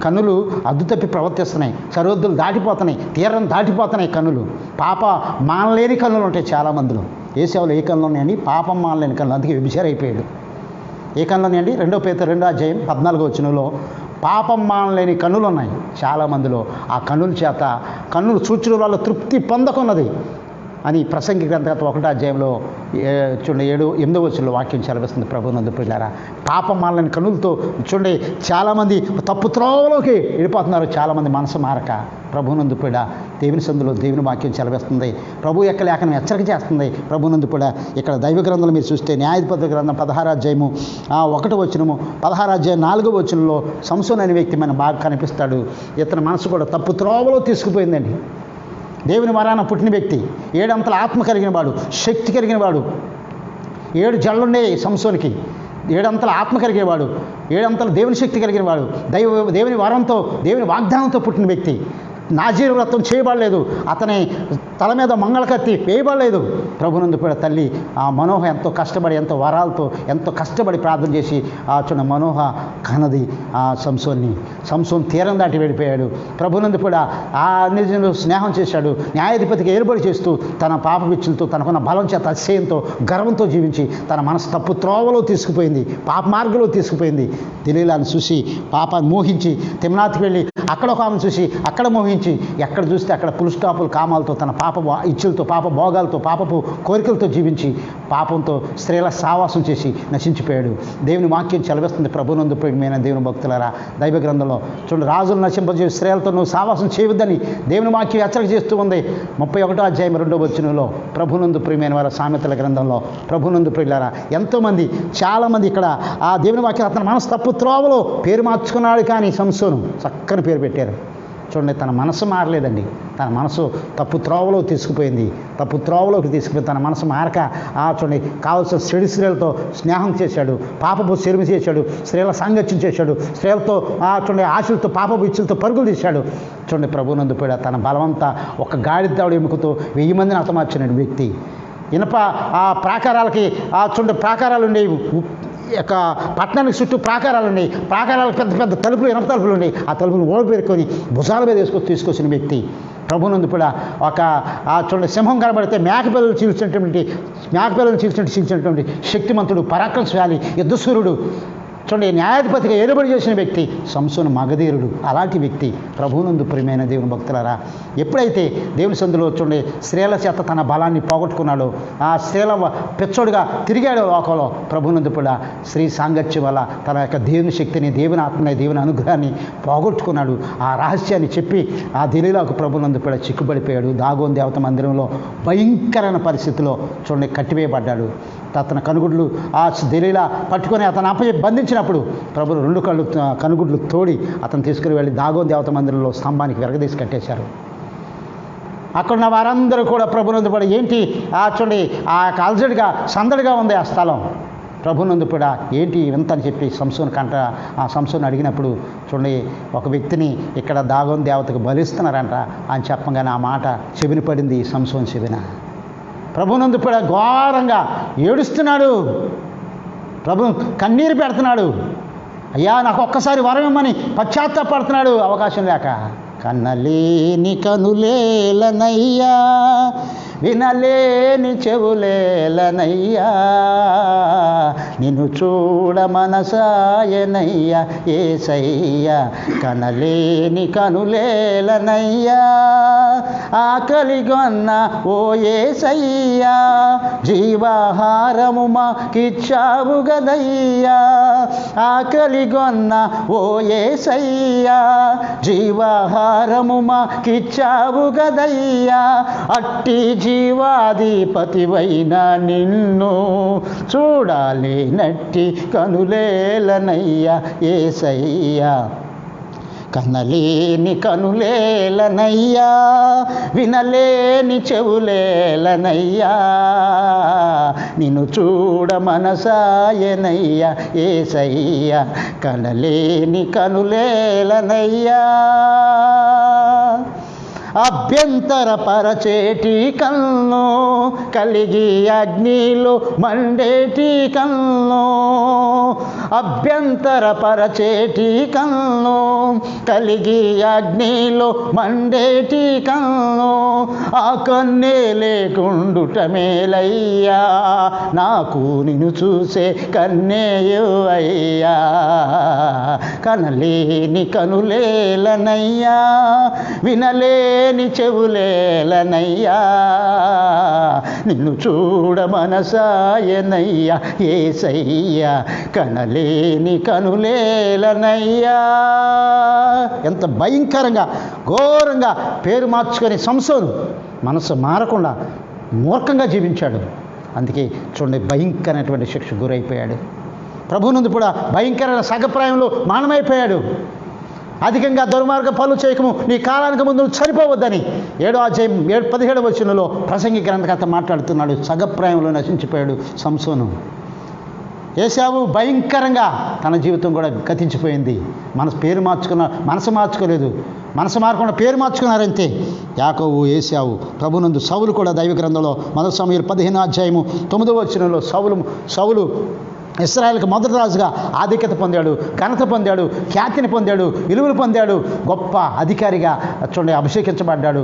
కన్నులు అద్దు తప్పి ప్రవర్తిస్తున్నాయి, సరిహద్దులు దాటిపోతున్నాయి, తీరం దాటిపోతున్నాయి కన్నులు. పాప మానలేని కన్నులు ఉంటాయి చాలామందిలో. ఏసేవలో ఏ కన్నులు ఉన్నాయండి? పాపం మానలేని కన్నులు. అందుకే వ్యభిచారి అయిపోయాడు. ఏ కన్నులు అండి? 2 పేతురు 2వ అధ్యాయం 14వ వచనంలో పాపం మానలేని కన్నులు ఉన్నాయి చాలామందిలో. ఆ కన్నుల చేత కన్నులు చూచడం వల్ల తృప్తి పొందకున్నది అని ప్రసంగి గ్రంథం 1వ అధ్యాయంలో 8వ వచనంలో వాక్యం చదివిస్తుంది. ప్రభునందు పిల్లారా, పాపం మానలేని కన్నులతో చూడండి చాలామంది తప్పు త్రోవలోకి వెళ్ళిపోతున్నారు. చాలామంది మనసు మారక ప్రభునందు పిడ దేవుని సందులో దేవుని వాక్యం చదివిస్తుంది. ప్రభు యొక్క లేఖనం హెచ్చరిక చేస్తుంది. ప్రభునందు పిడ ఇక్కడ దైవ గ్రంథంలో మీరు చూస్తే న్యాయాధిపతుల గ్రంథం 16వ అధ్యాయము 1వ వచనము, 16వ అధ్యాయం 4వ వచనంలో సంసోను అనే వ్యక్తి మనకు బాగా కనిపిస్తాడు. ఇతని మనసు కూడా తప్పు త్రోవలో తీసుకుపోయిందండి. దేవుని వరాన పుట్టిన వ్యక్తి, 7 అంతల ఆత్మ కలిగిన వాడు, శక్తి కలిగిన వాడు. 7 జళ్ళుండే సంసోనికి. 7 అంతల ఆత్మ కలిగిన వాడు, 7 అంతల దేవుని శక్తి కలిగిన వాడు, దేవుని వరంతో, దేవుని వాగ్దానంతో పుట్టిన వ్యక్తి. నాజీరు వ్రతం చేయబడలేదు, అతని తల మీద మంగళకత్తి వేయబడలేదు. ప్రభునందు కూడా తల్లి ఆ మనోహ ఎంతో కష్టపడి, ఎంతో వరాలతో ఎంతో కష్టపడి ప్రార్థన చేసి చూడ మనోహ కన్నది ఆ సంసోన్ తీరం దాటి వెళ్ళిపోయాడు. ప్రభునందు కూడా ఆ నిజంలో స్నేహం చేశాడు. న్యాయాధిపతికి ఏర్పడి చేస్తూ తన పాప విచ్చులతో, తనకున్న బలం చేత అతిశయంతో, గర్వంతో జీవించి తన మనసు తప్పు త్రోవలో తీసుకుపోయింది, పాప మార్గంలో తీసుకుపోయింది. తెలియలాని చూసి పాపాన్ని మోహించి తిమ్నాతికి వెళ్ళి అక్కడ ఒక ఆమెను చూసి అక్కడ మోహించి, ఎక్కడ చూస్తే అక్కడ పులుస్టాపులు కామాలతో, తన పాప ఇచ్చులతో, పాప భోగాలతో, పాపపు కోరికలతో జీవించి పాపంతో స్త్రీల సావాసం చేసి నశించిపోయాడు. దేవుని వాక్యం చదివిస్తుంది. ప్రభునందు ప్రియమైన దేవుని భక్తులారా, దైవ గ్రంథంలో చూడండి, రాజులు నశింపజేసి స్త్రీలతో నువ్వు సావాసం చేయవద్దని దేవుని వాక్యం హెచ్చరిక చేస్తూ ఉంది. 31వ అధ్యాయం 2వ వచనంలో ప్రభునందు ప్రియమైన వారి సామెతల గ్రంథంలో ప్రభునందు ప్రియులారా, ఎంతోమంది చాలామంది ఇక్కడ ఆ దేవుని వాక్యం అతని మనసు తప్పు త్రోవలో పేరు మార్చుకున్నాడు. కానీ సంసోను చక్కని పేరు పెట్టారు. చూడండి, తన మనసు మారలేదండి. తన మనసు తప్పు త్రోవలో తీసుకుపోయింది. తప్పు త్రోవలోకి తీసుకుపోయి తన మనసు మారక చూడండి కావాల్సిన చెడు స్త్రీలతో స్నేహం చేశాడు, పాపపు చెరుము చేశాడు, స్త్రీల సాంగత్యం చేశాడు, స్త్రీలతో చూడండి ఆశలతో, పాపపు ఇచ్చులతో పరుగులు తీశాడు. చూడండి, ప్రభునందు కూడా తన బలమంతా ఒక గాడిదావుడు ఎముకతో 1000 మందిని హతమార్చిన వ్యక్తి. ఇనప ప్రాకారాలకి చూడండి ప్రాకారాలు ఉండేవి. యొక్క పట్టణానికి చుట్టూ ప్రాకారాలు ఉన్నాయి. ప్రాకారాలకు పెద్ద పెద్ద తలుపులు, ఇనప తలుపులు ఉన్నాయి. ఆ తలుపులు ఓడిపెరుకొని భుజాల మీద తీసుకొచ్చిన వ్యక్తి. ప్రభునందు కూడా ఒక చూడండి సింహం కనబడితే మేకపిల్లలు చీల్చినటువంటి శక్తిమంతుడు, పరాక్రమశాలి, యుద్ధసూరుడు. చూడండి, న్యాయాధిపతిగా ఏలుబడి చేసిన వ్యక్తి సంసోను మగధీరుడు. అలాంటి వ్యక్తి. ప్రభువునందు ప్రియమైన దేవుని భక్తులారా, ఎప్పుడైతే దేవుని సందులో చూడండి స్త్రీల చేత తన బలాన్ని పోగొట్టుకున్నాడో, ఆ స్త్రీల పెచ్చోడుగా తిరిగాడు లోకంలో, ప్రభువునందు కూడా స్త్రీ సాంగత్యం వల్ల తన యొక్క దేవుని శక్తిని, దేవుని ఆత్మని, దేవుని అనుగ్రహాన్ని పోగొట్టుకున్నాడు. ఆ రహస్యాన్ని చెప్పి ఆ దెలీలాకు ప్రభువునందు కూడా చిక్కుబడిపోయాడు. దాగోన్ దేవత మందిరంలో భయంకరమైన పరిస్థితిలో చూడండి కట్టివేయబడ్డాడు. అతని కనుగుడ్లు ఆ దెలీలా పట్టుకొని అతను బంధించినప్పుడు ప్రభులు 2 కనుగుడ్లు తోడి అతను తీసుకుని వెళ్ళి దాగోన్ దేవత మందిరంలో స్తంభానికి వెరగదీసి కట్టేశారు. అక్కడున్న వారందరూ కూడా ప్రభునందు పడి ఏంటి చూడండి ఆ అలజడిగా సందడిగా ఉంది ఆ స్థలం. ప్రభునందు కూడా ఏంటి వింత అని చెప్పి సంసోను అడిగినప్పుడు చూడండి ఒక వ్యక్తిని ఇక్కడ దాగోన్ దేవతకు బలిస్తున్నారంట అని చెప్పగానే ఆ మాట చెవిని పడింది సంసోను చెవిన. ప్రభునందు కూడా ఘోరంగా ఏడుస్తున్నాడు, ప్రభు కన్నీరు పెడుతున్నాడు. అయ్యా నాకు ఒక్కసారి వరం ఇమ్మని పశ్చాత్తాపడుతున్నాడు అవకాశం లేక. కన్నలేని కనులేలనయ్యా, వినలేని చెవులేలనయ్యా, నిన్ను చూడ మనసాయనయ్యా యేసయ్యా. కనలేని కనులేలనయ్యా, ఆకలిగొన్న ఓ యేసయ్యా, జీవాహారము మాకిచ్చావు గదయ్యా. ఆకలిగొన్న ఓ యేసయ్యా, జీవాహారము మాకిచ్చావు గదయ్యా. అట్టి జీవాధిపతివైన నిన్ను చూడాలి నట్టి కనులేలనయ్యా యేసయ్యా. కనలేని కనులేలనయ్యా, వినలేని చెవులేలనయ్యా, నిన్ను చూడ మనసాయనయ్యా యేసయ్యా. కనలేని కనులేలనయ్యా, అభ్యంతర పరచేటి కన్ను కలిగి అగ్నిలో మండేటి కన్ను. అభ్యంతర పరచేటి కన్ను కలిగి అగ్నిలో మండేటి కన్ను. ఆ కన్నే లేకుండుట మేలయ్యా, నాకు నిన్ను చూసే కన్నేయో అయ్యా. కనలేని కనులేలనయ్యా, వినలేని చెవులేలనయ్యా, నిన్ను చూడ మనసాయనయ్యా యేసయ్యా. కనలేని కనులేలనయ్యా. ఎంత భయంకరంగా ఘోరంగా పేరు మార్చుకొని సంసోను మనసు మారకుండా మూర్ఖంగా జీవించాడు. అందుకే చూడండి భయంకరమైనటువంటి శిక్ష గురైపోయాడు. ప్రభువునందు కూడా భయంకరమైన సగప్రాయంలో మానమైపోయాడు. అధికంగా దుర్మార్గ పనులు చేయకము, నీ కాలానికి ముందు చనిపోవద్దని 7వ అధ్యాయం 17వ వచనంలో ప్రసంగి గ్రంథకర్త మాట్లాడుతున్నాడు. సగప్రాయంలో నశించిపోయాడు సంసోను. ఏశావు భయంకరంగా తన జీవితం కూడా గతించిపోయింది. మనసు మార్చుకోలేదు, మనసు మారకుండా పేరు మార్చుకున్నారంతే. యాకోబు ఏశావు. ప్రభునందు సౌలు కూడా దైవ గ్రంథంలో 1 సమూయేలు 15వ అధ్యాయము 9వ వచనంలో సౌలు ఇశ్రాయేలుకు మొదటి రాజుగా ఆధిక్యత పొందాడు, ఘనత పొందాడు, ఖ్యాతిని పొందాడు, విలువలు పొందాడు, గొప్ప అధికారిగా చూడండి అభిషేకించబడ్డాడు,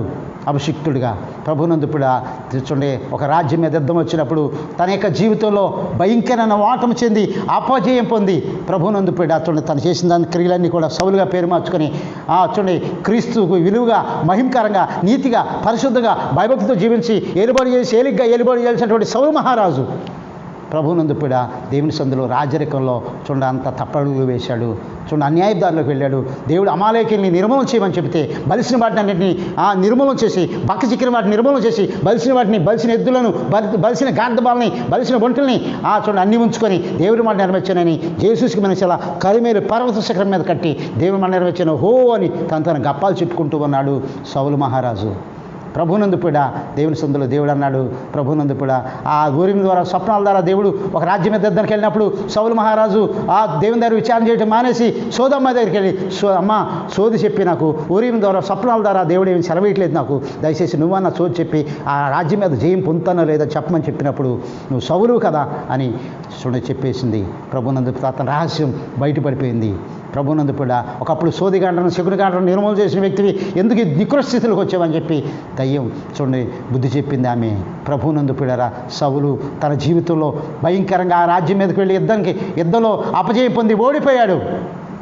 అభిషిక్తుడిగా. ప్రభునందు కూడా చూడండి ఒక రాజ్యం మీద యుద్ధం వచ్చినప్పుడు తన యొక్క జీవితంలో భయంకరమైన ఓటమి చెంది అపజయం పొంది ప్రభునందు కూడా చూడండి తను చేసిన దాని క్రియలన్నీ కూడా సౌలుగా పేరు మార్చుకొని చూడండి క్రీస్తుకు విలువగా మహిమకరంగా నీతిగా పరిశుద్ధంగా భయభక్తితో జీవించి ఏలుబడి చేసినటువంటి సౌలు మహారాజు ప్రభునందు కూడా దేవుని సందులో రాజరికంలో చూడండి అంత తప్పడుగులు వేశాడు. చూడండి అన్యాయదారులకు వెళ్ళాడు. దేవుడు అమాలేకీల్ని నిర్మూలన చేయమని చెబితే బలిసిన వాటిని అన్నింటినీ నిర్మూలన చేసి బక్క చిక్కిన వాటిని నిర్మూలన చేసి బలిసిన ఎద్దులను బలిసిన గార్ధబాలని బలిసిన ఒంటల్ని చూడండి అన్ని ఉంచుకొని దేవుడి మాట నెరవేర్చానని జేసూస్కి మనిషిలా కరిమేలు పర్వత శిఖరం మీద కట్టి దేవుడి మాట నెరవేర్చాను హో అని తన గప్పాలు చెప్పుకుంటూ ఉన్నాడు సౌలు మహారాజు. ప్రభునందు కూడా దేవుని సందులో దేవుడు అన్నాడు. ప్రభునందు కూడా ఆ ఊరిమి ద్వారా స్వప్నాల ద్వారా దేవుడు ఒక రాజ్యం మీద యుద్ధానికి వెళ్ళినప్పుడు సౌలు మహారాజు ఆ దేవుని దగ్గర విచారణ చేయడం మానేసి సోదమ్మ దగ్గరికి వెళ్ళి అమ్మ సోది చెప్పి నాకు ఊరిమి ద్వారా స్వప్నాల ద్వారా దేవుడు ఏమి సెలవేయట్లేదు, నాకు దయచేసి నువ్వన్నా సోది చెప్పి ఆ రాజ్యం మీద జయం పొందుతానో లేదో చెప్పమని చెప్పినప్పుడు నువ్వు సౌలువు కదా అని చెప్పేసింది. ప్రభునందు అతని రహస్యం బయటపడిపోయింది. ప్రభునందు కూడా ఒకప్పుడు సోదిగాండ్రను శకునిగాండ్రను నిర్మూలన చేసిన వ్యక్తివి ఎందుకు నికృష్ట స్థితిలోకి వచ్చావని చెప్పి దయ్యం చూడండి బుద్ధి చెప్పింది ఆమె. ప్రభునందు పిల్లరా సౌలు తన జీవితంలో భయంకరంగా ఆ రాజ్యం మీదకి వెళ్ళి యుద్ధంలో అపజయం పొంది ఓడిపోయాడు.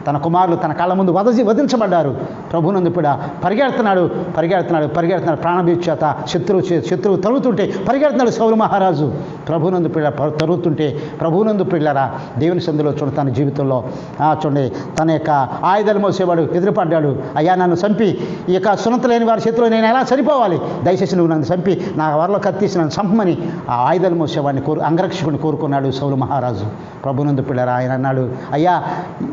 తన కుమారులు తన కళ్ళ ముందు వధించబడ్డారు. ప్రభునందు కూడా పరిగెడుతున్నాడు ప్రాణభీతి చేత శత్రువు తరుగుతుంటే పరిగెడుతున్నాడు సౌలు మహారాజు. ప్రభునందు పిల్ల తరుగుతుంటే ప్రభునందు పిల్లరా దేవుని సందులో చూడండి తన జీవితంలో చూడండి తన యొక్క ఆయుధాలు మోసేవాడు ఎదురుపడ్డాడు. అయ్యా నన్ను చంపి ఈ యొక్క సున్నత లేని వారి చేతిలో నేను ఎలా చనిపోవాలి, దయచేసి నువ్వు నన్ను చంపి నా వరలో కత్తీసి నన్ను చంపమని ఆ ఆయుధాలు మోసేవాడిని అంగరక్షకుడిని కోరుకున్నాడు సౌలు మహారాజు. ప్రభునందు పిల్లరా ఆయన అన్నాడు, అయ్యా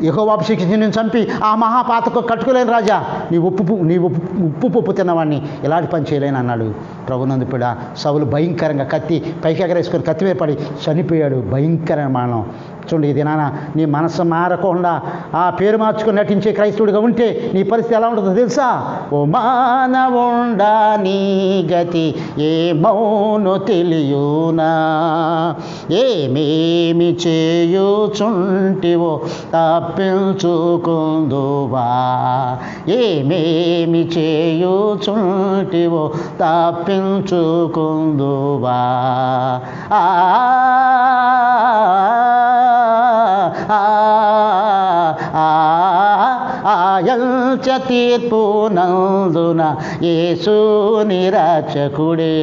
యెహోవా అభిషేకించిన అప్పగించి నిన్ను చంపి ఆ మహాపాతకు కట్టుకోలేను రాజా, నీ ఉప్పు పప్పు తిన్నవాడిని ఇలాంటి పని చేయలేను అన్నాడు. ప్రభునందు పిడ సౌలు భయంకరంగా కత్తి పైకి ఎగరేసుకొని కత్తి మీద పడి చనిపోయాడు. భయంకరమైన మరణం. చూడండి, ఇది నాన్న నీ మనసు మారకుండా ఆ పేరు మార్చుకొని నటించే క్రైస్తవుడిగా ఉంటే నీ పరిస్థితి ఎలా ఉంటుందో తెలుసా? ఓ మానవుండా నీ గతి ఏమౌను తెలియునా, ఏమేమి చేయుచుంటివో తప్పించుకుందువా, ఏమేమి చేయుచుంటివో తప్పించుకుందువా. ఆయంచ తీర్పు నందున యేసుని రక్షకుడే,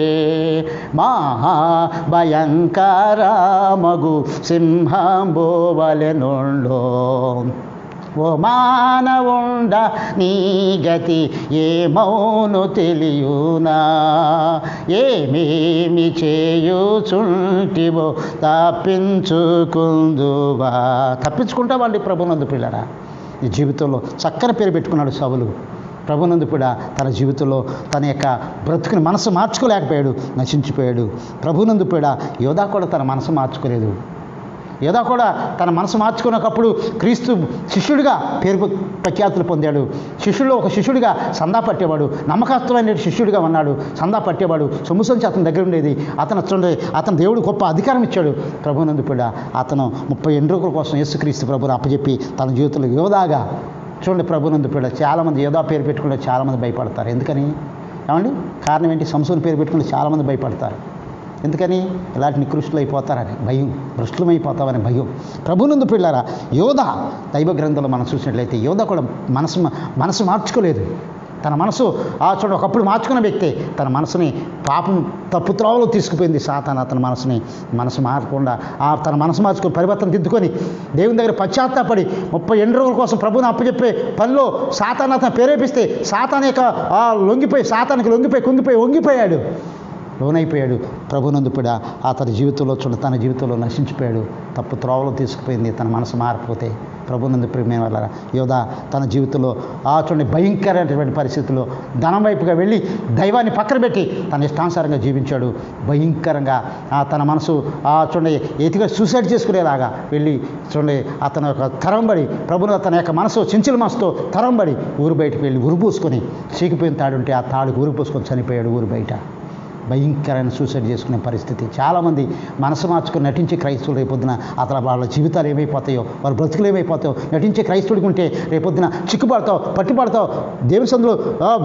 మహాభయంకరమగు సింహంబోవలెనుండో. ఓ మానవుండ నీ గతి ఏమౌను తెలియునా, ఏమేమి చేయుచుంటివో తప్పించుకుందువా. తప్పించుకుంటావండి ప్రభునందు పిల్లరా. ఈ జీవితంలో చక్కని పేరు పెట్టుకున్నాడు సౌలు. ప్రభునందు కూడా తన జీవితంలో తన యొక్క బ్రతుకుని మనసు మార్చుకోలేకపోయాడు, నశించిపోయాడు. ప్రభునందు కూడా యోధా కూడా తన మనసు మార్చుకోలేదు. యోధా కూడా తన మనసు మార్చుకున్నప్పుడు క్రీస్తు శిష్యుడిగా పేరు ప్రఖ్యాతులు పొందాడు. శిష్యుల్లో ఒక శిష్యుడిగా సందా పట్టేవాడు, నమ్మకస్తుమైన శిష్యుడిగా ఉన్నాడు. సందా పట్టేవాడు, సొమ్ము సంచి అతని దగ్గర ఉండేది. అతను దేవుడు గొప్ప అధికారం ఇచ్చాడు. ప్రభునందు కూడా అతను 38 రోజుల కోసం యేసుక్రీస్తు ప్రభుని అప్పచెప్పి తన జీవితంలో యోధాగా చూడండి. ప్రభునందు కూడా చాలామంది యోధా పేరు పెట్టుకుంటే చాలామంది భయపడతారు. ఎందుకని ఏమండి? కారణం ఏంటి? సంసోను పేరు పెట్టుకుంటే చాలామంది భయపడతారు. ఎందుకని? ఇలాంటి నికృష్టులు అయిపోతారని భయం, భ్రష్టులమైపోతామని భయం. ప్రభునందు పిల్లారా, యోధ దైవ గ్రంథంలో మనం చూసినట్లయితే యోధ కూడా మనసు మార్చుకోలేదు. తన మనసు చూడ ఒకప్పుడు మార్చుకున్న వ్యక్తే తన మనసుని పాపం తప్పు త్రోవలో తీసుకుపోయింది సాతాను. అతని మనసు మారకుండా తన మనసు మార్చుకొని పరివర్తన దిద్దుకొని దేవుని దగ్గర పశ్చాత్తాపడి 38 రోజుల కోసం ప్రభుని అప్పచెప్పే పనిలో సాతాను అతను ప్రేరేపిస్తే సాతాను యొక్క సాతానికి కుంగిపోయి వంగిపోయాడు, లోనైపోయాడు. ప్రభునందు కూడా అతని జీవితంలో తన జీవితంలో నశించిపోయాడు. తప్పు త్రోవలో తీసుకుపోయింది తన మనసు మారకపోతే. ప్రభునందు ప్రియమైన వాళ్ళ యోధా తన జీవితంలో చూడండి భయంకరమైనటువంటి పరిస్థితుల్లో ధనం వైపుగా వెళ్ళి దైవాన్ని పక్కన పెట్టి తన ఇష్టానుసారంగా జీవించాడు. భయంకరంగా తన మనసు చూడండి ఎతిగా సూసైడ్ చేసుకునేలాగా వెళ్ళి చూడండి అతను యొక్క తరంబడి ప్రభును తన యొక్క మనసు చించుల మనసుతో తరంబడి ఊరు బయటకు వెళ్ళి ఉరుపూసుకొని చీకిపోయిన తాడుంటే ఆ తాడుకు ఉరుపూసుకొని చనిపోయాడు ఊరు బయట. భయంకరమైన సూసైడ్ చేసుకునే పరిస్థితి. చాలామంది మనసు మార్చుకొని నటించే క్రైస్తవులు రేపొద్దున అతను వాళ్ళ జీవితాలు ఏమైపోతాయో, వాళ్ళ బ్రతుకులు ఏమైపోతాయో, నటించే క్రైస్తవుడికి ఉంటే రేపొద్దున చిక్కుపడతావు, పట్టుపడతావు. దేవుని సందులో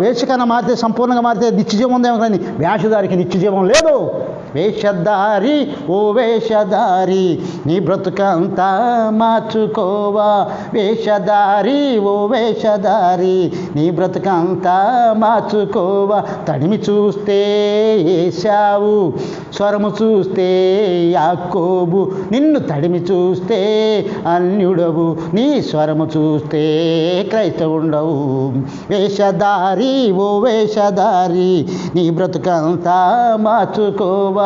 వేషకన్నా మారితే సంపూర్ణంగా మారితే నిత్యజీవం ఉందేమో కానీ వేషధారికి నిత్యజీవం లేదు. వేషధారి ఓ వేషధారి నీ బ్రతుకంతా మార్చుకోవా, వేషధారి ఓ వేషధారి నీ బ్రతుకంతా మార్చుకోవా. తడిమి చూస్తే ఏశావు, స్వరము చూస్తే యాకోబు, నిన్ను తడిమి చూస్తే అన్యుడవు, నీ స్వరము చూస్తే క్రైస్తవుండవు. వేషధారి ఓ వేషధారి నీ బ్రతుకంతా మార్చుకోవా,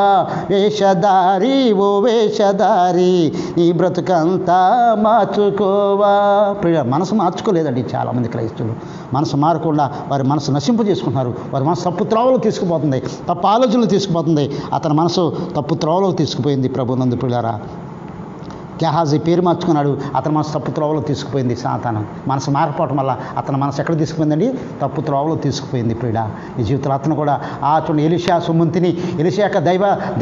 వేషధారి ఓ వేషధారి నీ బ్రతుకంతా మార్చుకోవా. మనసు మార్చుకోలేదండి చాలామంది క్రైస్తవులు. మనసు మారకుండా వారి మనసు నశింపు చేసుకుంటున్నారు. వారి మనసు తప్పు త్రోవలో తీసుకుపోతుంది, తప్పు ఆలోచనలు తీసుకుపోతుంది. అతని మనసు తప్పు త్రోవలో తీసుకుపోయింది. ప్రభునందు పిల్లారా, గెహాజీ పేరు మార్చుకున్నాడు, అతని మనసు తప్పు త్రోవలో తీసుకుపోయింది సాతాను. మనసు మారిపోవటం వల్ల అతని మనసు ఎక్కడ తీసుకుపోయిందండి? తప్పు త్రోవలో తీసుకుపోయింది. ప్రియుడా, ఈ జీవితంలో అతను కూడా చూడండి ఎలీషా సొమ్మును తిని, ఎలీషా యొక్క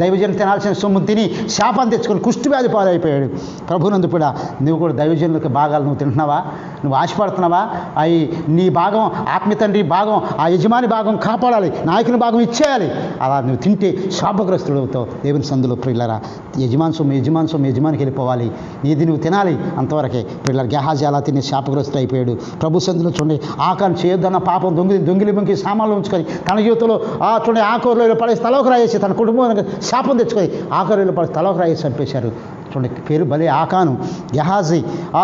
దైవజనులు తినాల్సిన సొమ్మును తిని శాపాన్ని తెచ్చుకొని కుష్టి వ్యాధి పాలైపోయాడు. ప్రభునందు కూడా నువ్వు కూడా దైవజనులకి భాగాలు నువ్వు తింటున్నావా? నువ్వు ఆశపడుతున్నావా? అవి నీ భాగం, ఆత్మీయ తండ్రి భాగం, ఆ యజమాని భాగం కాపాడాలి, నాయకుని భాగం ఇచ్చేయాలి. అలా నువ్వు తింటే శాపగ్రస్తుడు అవుతావు దేవుని సందులో. ప్రియులారా, యజమాని సొమ్ము యజమానికి వెళ్ళిపోవాలి, నీది నువ్వు తినాలి. అంతవరకే పిల్లలు గెహాజీ అలా తిని శాపగ్రస్తుడు అయిపోయాడు. ప్రభు సందులో చూడండి ఆకారం చేయొద్దన్న పాపం దొంగిలి బొంకి సామాన్లు ఉంచుకొని తన జీవితంలో చూడండి ఆకూరలో పడేసి తలోకి రాయేసి తన కుటుంబానికి శాపం తెచ్చుకొని ఆకూరలో పడేసి తలోకి రాయేసి చంపేశారు. చూడండి పేరు బలి ఆకాను, గెహాజీ,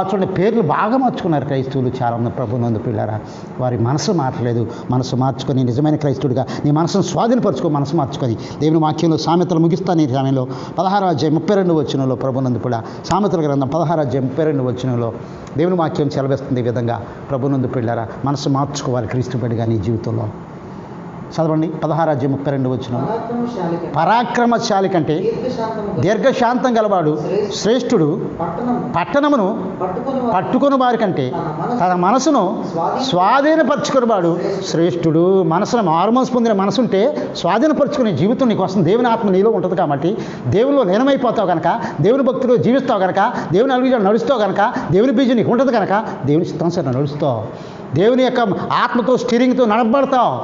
చూడండి పేర్లు బాగా మార్చుకున్నారు క్రైస్తవులు చాలామంది. ప్రభునందు పిల్లారా, వారి మనసు మారలేదు. మనసు మార్చుకొని నిజమైన క్రైస్తవుడిగా నీ మనసును స్వాధీనపరచుకో. మనసు మార్చుకొని దేవుని వాక్యంలో సామెతలు ముగిస్తాను. ఈ సమయంలో 16:32 ప్రభునందు కూడా సామెతల గ్రంథం 16:32 దేవుని వాక్యం సెలవిస్తుంది ఈ విధంగా. ప్రభునందు పిల్లారా, మనసు మార్చుకోవాలి క్రీస్తు బిడ్డగా నీ జీవితంలో. చదవండి 16:32 పరాక్రమశాలి కంటే దీర్ఘశాంతం గలవాడు శ్రేష్ఠుడు, పట్టణమును పట్టుకుని వారి కంటే తన మనసును స్వాధీనపరచుకునేవాడు శ్రేష్ఠుడు. మనసును మారుమనసు పొందిన మనసుంటే స్వాధీనపరచుకునే జీవితం నీకు వస్తుంది. దేవుని ఆత్మ నీలో ఉంటుంది కాబట్టి దేవునిలో లీనమైపోతావు కనుక, దేవుని భక్తిలో జీవిస్తావు కనుక, దేవుని అడుగుజాడలో నడుస్తావు కనుక, దేవుని బీజం నీకు ఉంటుంది కనుక దేవుని చిత్తానుసారం నడుస్తావు. దేవుని యొక్క ఆత్మతో స్టీరింగ్తో నడపబడతావు.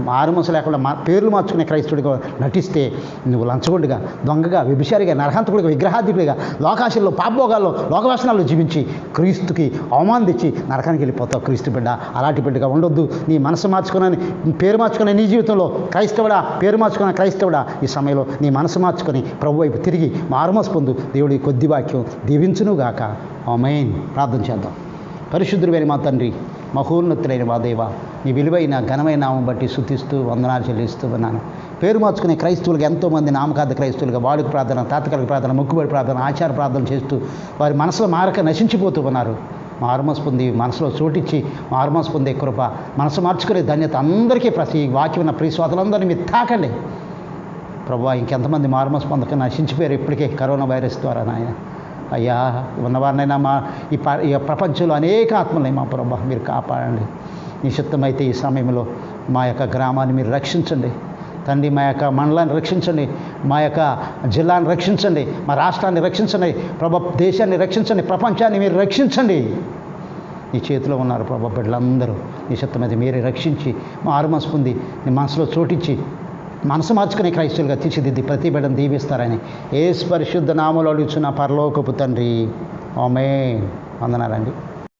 మారుమనసు లేకుండా పేర్లు మార్చుకునే క్రైస్తవుడిగా నటిస్తే నువ్వు లంచగొండిగా, దొంగగా, వ్యభిచారిగా, నరహంతకుడిగా, విగ్రహాధికుడిగా, లోకాశల్లో, పాపభోగాల్లో, లోకవాసనాల్లో జీవించి క్రీస్తుకి అవమానం తెచ్చి నరకానికి వెళ్ళిపోతావు క్రీస్తు బిడ్డ. అలాంటి బిడ్డగా ఉండొద్దు. నీ మనసు మార్చుకుని పేరు మార్చుకునే నీ జీవితంలో క్రైస్తవుడా, పేరు మార్చుకున్న క్రైస్తవుడా, ఈ సమయంలో నీ మనసు మార్చుకొని ప్రభు వైపు తిరిగి మారుమనసు పొందు. దేవుడి కొద్ది వాక్యం దీవించునుగాక. ఆమేన్. ప్రార్థన చేద్దాం. పరిశుద్ధుడైన మా తండ్రి, మహోన్నతులైన మా దేవ, నీ విలువైన ఘనమైన నామం బట్టి స్తుతిస్తూ వందనాలు చెల్లిస్తూ ఉన్నాను. పేరు మార్చుకునే క్రైస్తవులుగా ఎంతోమంది నామకార్థ క్రైస్తవులుగా వాడుక ప్రార్థన, తాత్కాలిక ప్రార్థన, మొక్కుబడి ప్రార్థన, ఆచార ప్రార్థన చేస్తూ వారి మనసులో మారక నశించిపోతూ ఉన్నారు. మారుమనసు పొంది మనసులో చోటిచ్చి మారుమనసు పొందే కృప, మనసు మార్చుకునే ధన్యత అందరికీ ప్రతి వాక్యం ఉన్న ప్రియ శ్రోతలందరినీ మీరు తాకండి ప్రభువా. ఇంకెంతమంది మారుమనసు పొందక నశించిపోయారు ఇప్పటికే కరోనా వైరస్ ద్వారా నాయన. అయ్యా, ఉన్నవారినైనా ఈ ప్రపంచంలో అనేక ఆత్మలని మా ప్రభా మీరు కాపాడండి. నిశ్చిత్తమైతే ఈ సమయంలో మా యొక్క గ్రామాన్ని మీరు రక్షించండి తండ్రి, మా యొక్క మండలాన్ని రక్షించండి, మా యొక్క జిల్లాని రక్షించండి, మా రాష్ట్రాన్ని రక్షించండి ప్రభా, దేశాన్ని రక్షించండి, ప్రపంచాన్ని మీరు రక్షించండి. నీ చేతిలో ఉన్నారు ప్రభా బిడ్డలందరూ. నిశ్చిత్తమైతే మీరే రక్షించి మారుమనసు పొంది నీ మనసులో చోటిచ్చి మనసు మార్చుకునే క్రైస్తవులుగా తీర్చిదిద్ది ప్రతి బిడ్డను దీవిస్తారని యేసు పరిశుద్ధ నామములో అడుగుచున్న పరలోకపు తండ్రి. ఆమేన్. వందనాలండి.